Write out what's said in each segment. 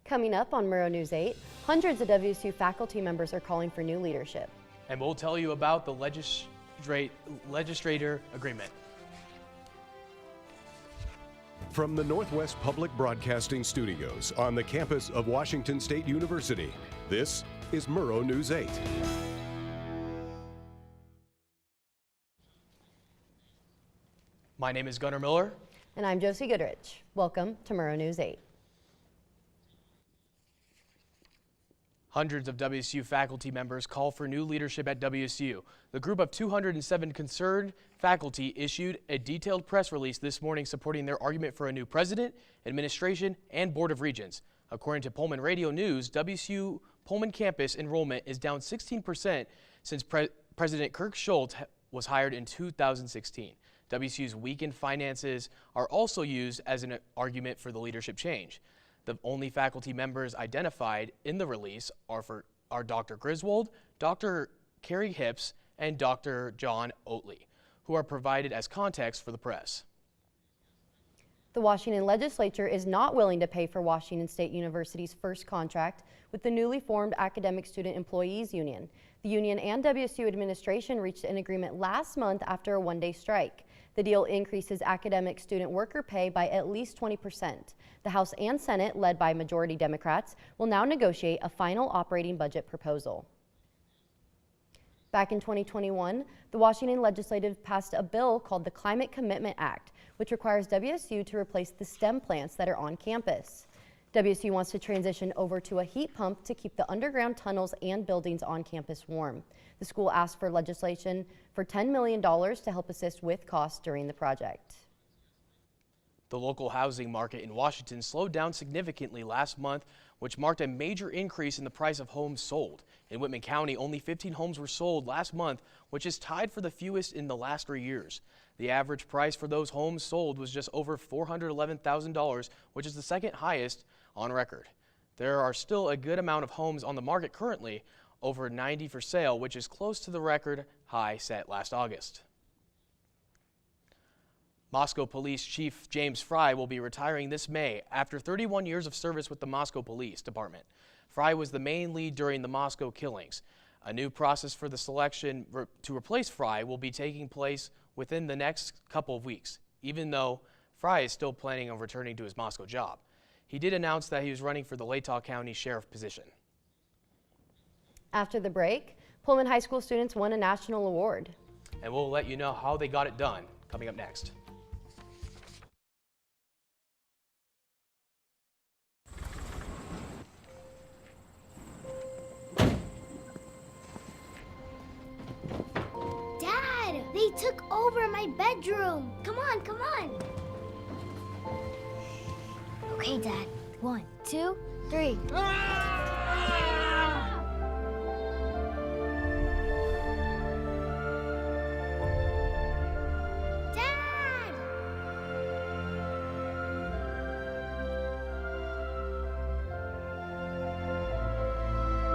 Coming up on Murrow News 8, hundreds of WSU faculty members are calling for new leadership. And we'll tell you about the legislator agreement. From the Northwest Public Broadcasting Studios on the campus of Washington State University, this is Murrow News 8. My name is Gunnar Miller. And I'm Josie Goodrich. Welcome to Murrow News 8. Hundreds of WSU faculty members call for new leadership at WSU. The group of 207 concerned faculty issued a detailed press release this morning supporting their argument for a new president, administration, and board of regents. According to Pullman Radio News, WSU Pullman campus enrollment is down 16% since President Kirk Schultz was hired in 2016. WSU's weakened finances are also used as an argument for the leadership change. The only faculty members identified in the release are Dr. Griswold, Dr. Carrie Hips, and Dr. John Oatley, who are provided as context for the press. The Washington legislature is not willing to pay for Washington State University's first contract with the newly formed Academic Student Employees Union. The union and WSU administration reached an agreement last month after a one-day strike. The deal increases academic student worker pay by at least 20%. The House and Senate, led by majority Democrats, will now negotiate a final operating budget proposal. Back in 2021, the Washington legislature passed a bill called the Climate Commitment Act, which requires WSU to replace the STEM plants that are on campus. WSU wants to transition over to a heat pump to keep the underground tunnels and buildings on campus warm. The school asked for legislation for $10 million to help assist with costs during the project. The local housing market in Washington slowed down significantly last month, which marked a major increase in the price of homes sold. In Whitman County, only 15 homes were sold last month, which is tied for the fewest in the last 3 years. The average price for those homes sold was just over $411,000, which is the second highest on record. There are still a good amount of homes on the market currently, over 90 for sale, which is close to the record high set last August. Moscow Police Chief James Fry will be retiring this May after 31 years of service with the Moscow Police Department. Fry was the main lead during the Moscow killings. A new process for the selection to replace Fry will be taking place within the next couple of weeks, even though Fry is still planning on returning to his Moscow job. He did announce that he was running for the Latah County Sheriff position. After the break, Pullman High School students won a national award. And we'll let you know how they got it done coming up next. Dad, they took over my bedroom. Come on, come on. Okay, Dad. 1, 2, 3. Dad!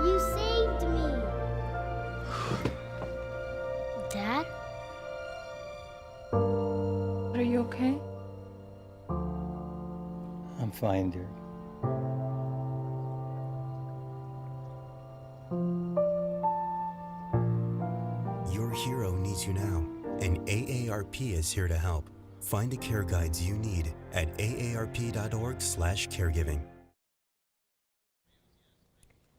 You saved me. Dad? Are you okay? I'm fine, dear. Your hero needs you now, and AARP is here to help. Find the care guides you need at aarp.org/caregiving.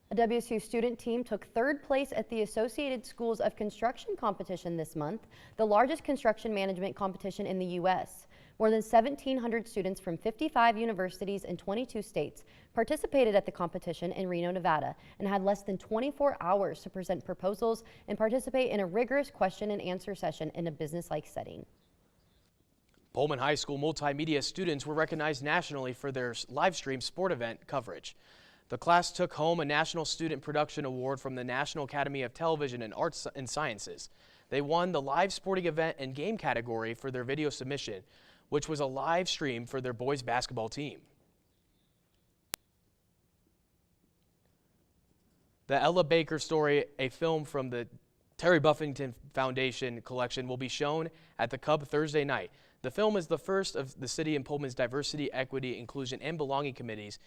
A WSU student team took third place at the Associated Schools of Construction competition this month, the largest construction management competition in the U.S. More than 1,700 students from 55 universities in 22 states participated at the competition in Reno, Nevada, and had less than 24 hours to present proposals and participate in a rigorous question and answer session in a business-like setting. Pullman High School multimedia students were recognized nationally for their live stream sport event coverage. The class took home a National Student Production Award from the National Academy of Television and Arts and Sciences. They won the live sporting event and game category for their video submission, which was a live stream for their boys basketball team. The Ella Baker story, a film from the Terry Buffington Foundation collection, will be shown at the Cub Thursday night. The film is the first of the City and Pullman's Diversity, Equity, Inclusion, and Belonging Committees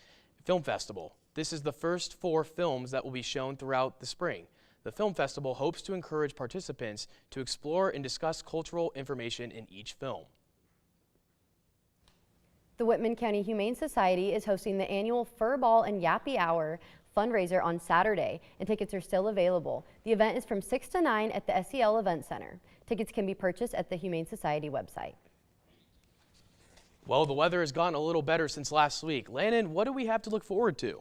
Film Festival. This is the first 4 films that will be shown throughout the spring. The Film Festival hopes to encourage participants to explore and discuss cultural information in each film. The Whitman County Humane Society is hosting the annual Fur Ball and Yappy Hour fundraiser on Saturday, and tickets are still available. The event is from 6 to 9 at the SEL Event Center. Tickets can be purchased at the Humane Society website. Well, the weather has gotten a little better since last week. Landon, what do we have to look forward to?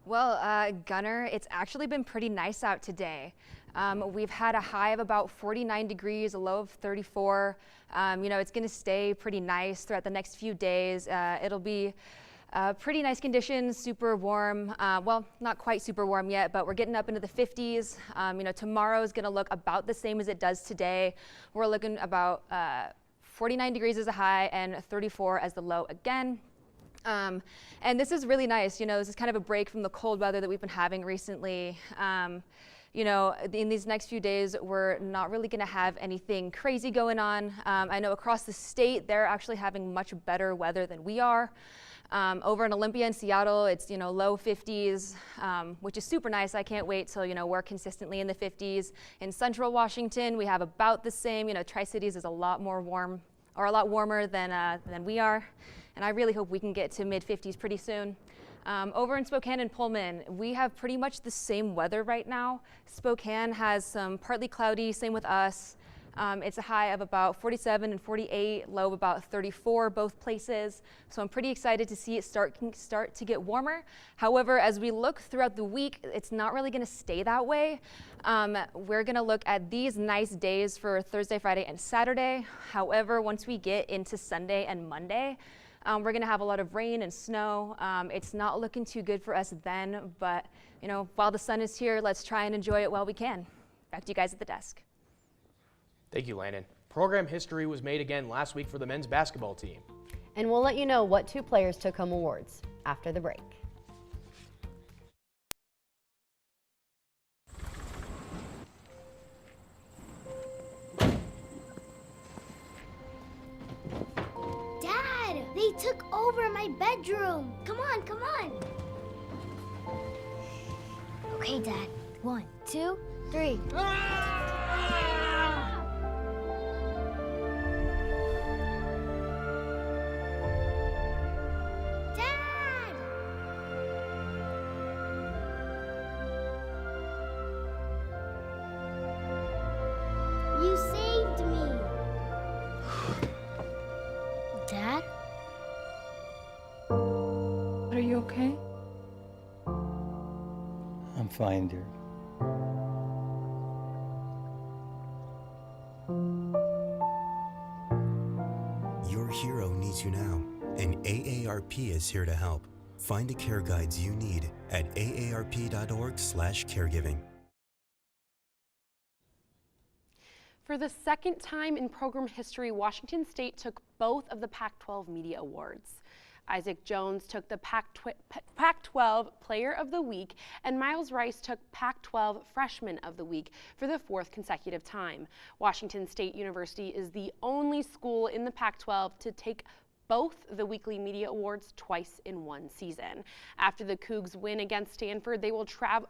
Well, Gunner, it's actually been pretty nice out today. We've had a high of about 49 degrees, a low of 34. It's going to stay pretty nice throughout the next few days. It'll be pretty nice conditions, super warm. Well, not quite super warm yet, but we're getting up into the 50s. Tomorrow is going to look about the same as it does today. We're looking about 49 degrees as a high and 34 as the low again. And this is really nice. This is kind of a break from the cold weather that we've been having recently. In these next few days, we're not really going to have anything crazy going on. I know across the state, they're actually having much better weather than we are. Over in Olympia and Seattle, it's, low 50s, which is super nice. I can't wait till, we're consistently in the 50s. In central Washington, we have about the same. Tri-Cities is a lot more warm, or a lot warmer than we are. And I really hope we can get to mid-50s pretty soon. Over in Spokane and Pullman, we have pretty much the same weather right now. Spokane has some partly cloudy, same with us. It's a high of about 47 and 48, low of about 34 both places. So I'm pretty excited to see it start to get warmer. However, as we look throughout the week, it's not really going to stay that way. We're going to look at these nice days for Thursday, Friday, and Saturday. However, once we get into Sunday and Monday, we're going to have a lot of rain and snow. It's not looking too good for us then, but while the sun is here, let's try and enjoy it while we can. Back to you guys at the desk. Thank you, Landon. Program history was made again last week for the men's basketball team. And we'll let you know what 2 players took home awards after the break. Dad, they took over my bedroom. Come on, come on. Okay, Dad. 1, 2, 3. You saved me. Dad? Are you okay? I'm fine, dear. Your hero needs you now, and AARP is here to help. Find the care guides you need at aarp.org/caregiving. For the second time in program history, Washington State took both of the Pac-12 Media Awards. Isaac Jones took the Pac-12 Player of the Week, and Miles Rice took Pac-12 Freshman of the Week for the 4th consecutive time. Washington State University is the only school in the Pac-12 to take both the weekly media awards twice in one season. After the Cougs win against Stanford, they will travel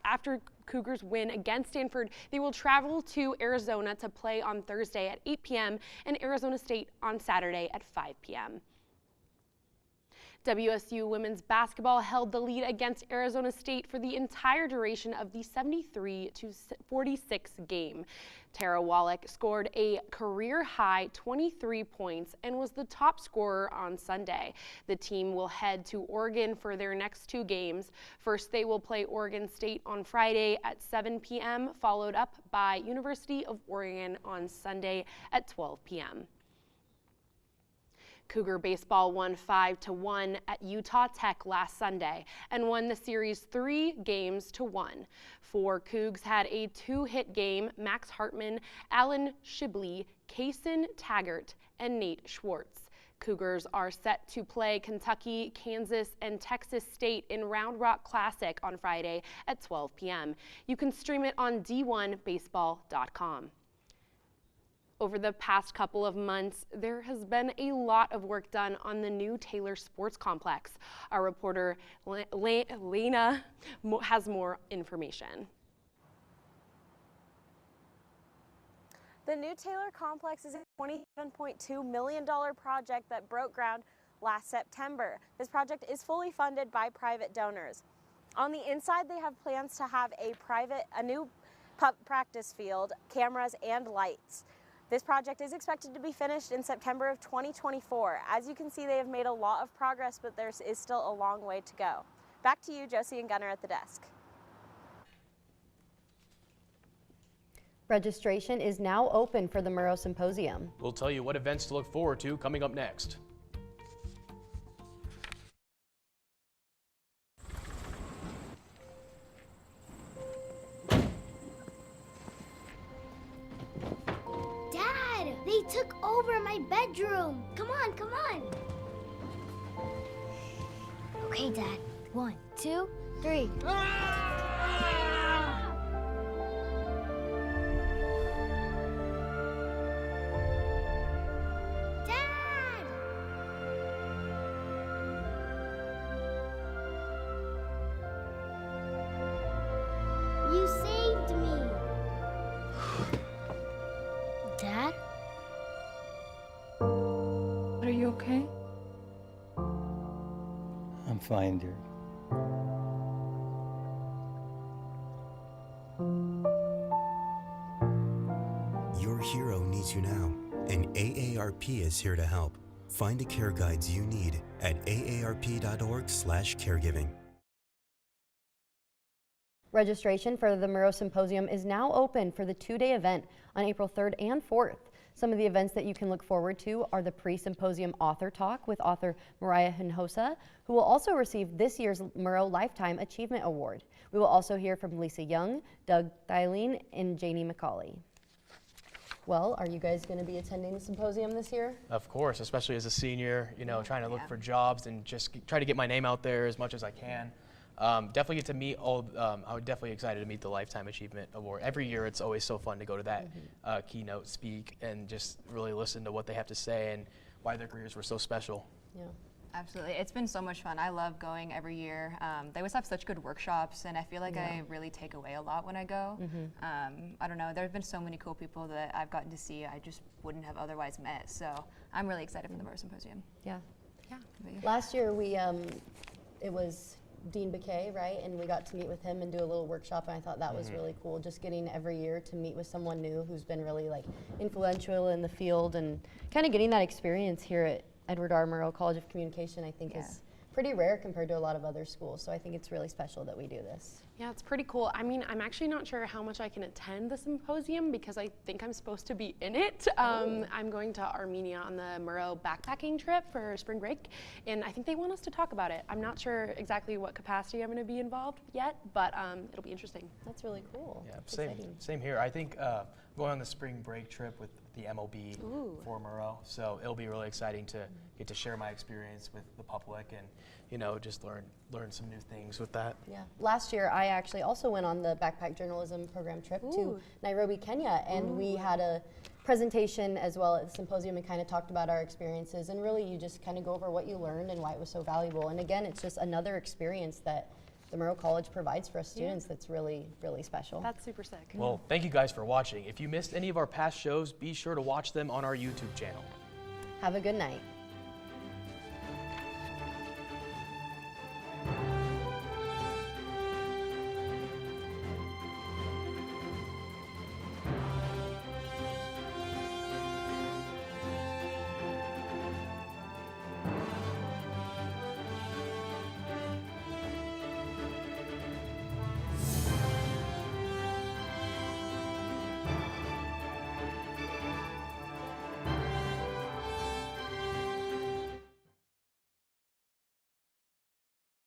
to Arizona to play on Thursday at 8 p.m. and Arizona State on Saturday at 5 p.m. WSU women's basketball held the lead against Arizona State for the entire duration of the 73-46 game. Tara Wallach scored a career-high 23 points and was the top scorer on Sunday. The team will head to Oregon for their next 2 games. First, they will play Oregon State on Friday at 7 p.m., followed up by University of Oregon on Sunday at 12 p.m. Cougar baseball won 5-1 at Utah Tech last Sunday and won the series 3-1. 4 Cougs had a 2-hit game. Max Hartman, Alan Shibley, Kaysen Taggart, and Nate Schwartz. Cougars are set to play Kentucky, Kansas, and Texas State in Round Rock Classic on Friday at 12 p.m. You can stream it on D1Baseball.com. Over the past couple of months, there has been a lot of work done on the new Taylor Sports Complex. Our reporter Lena has more information. The new Taylor Complex is a $27.2 million project that broke ground last September. This project is fully funded by private donors. On the inside, they have plans to have a new practice field, cameras, and lights. This project is expected to be finished in September of 2024. As you can see, they have made a lot of progress, but there is still a long way to go. Back to you, Josie and Gunnar at the desk. Registration is now open for the Murrow Symposium. We'll tell you what events to look forward to coming up next. Dad, they took over my bedroom. Come on, come on. Okay, Dad. 1, 2, 3. You saved me. Dad? Are you okay? I'm fine, dear. Your hero needs you now, and AARP is here to help. Find the care guides you need at aarp.org/caregiving. Registration for the Murrow Symposium is now open for the 2-day event on April 3rd and 4th. Some of the events that you can look forward to are the pre-symposium author talk with author Mariah Hinojosa, who will also receive this year's Murrow Lifetime Achievement Award. We will also hear from Lisa Young, Doug Thieling, and Janie McCauley. Well, are you guys going to be attending the symposium this year? Of course, especially as a senior, trying to look for jobs and just try to get my name out there as much as I can. Definitely get to meet I was definitely excited to meet the Lifetime Achievement Award. Every year it's always so fun to go to that keynote speak and just really listen to what they have to say and why their careers were so special. Yeah. Absolutely. It's been so much fun. I love going every year. They always have such good workshops, and I feel like I really take away a lot when I go. I don't know. There have been so many cool people that I've gotten to see I just wouldn't have otherwise met. So I'm really excited for the Murrow Symposium. Yeah. Yeah. Last year it was Dean Bakay, right? And we got to meet with him and do a little workshop, and I thought that was really cool. Just getting every year to meet with someone new who's been really influential in the field, and kind of getting that experience here at Edward R. Murrow College of Communication, I think is pretty rare compared to a lot of other schools. So I think it's really special that we do this. Yeah, it's pretty cool. I mean, I'm actually not sure how much I can attend the symposium because I think I'm supposed to be in it. I'm going to Armenia on the Murrow backpacking trip for spring break, and I think they want us to talk about it. I'm not sure exactly what capacity I'm going to be involved yet, but it'll be interesting. That's really cool. Yeah, That's same exciting. same here. I think going on the spring break trip with the MOB for Murrow, so it'll be really exciting to get to share my experience with the public and just learn some new things with that. Yeah. Last year, I actually also went on the backpack journalism program trip to Nairobi, Kenya, and we had a presentation as well at the symposium and kind of talked about our experiences, and really you just kind of go over what you learned and why it was so valuable. And again, it's just another experience that the Murrow College provides for us students that's really, really special. That's super sick. Well, thank you guys for watching. If you missed any of our past shows, be sure to watch them on our YouTube channel. Have a good night.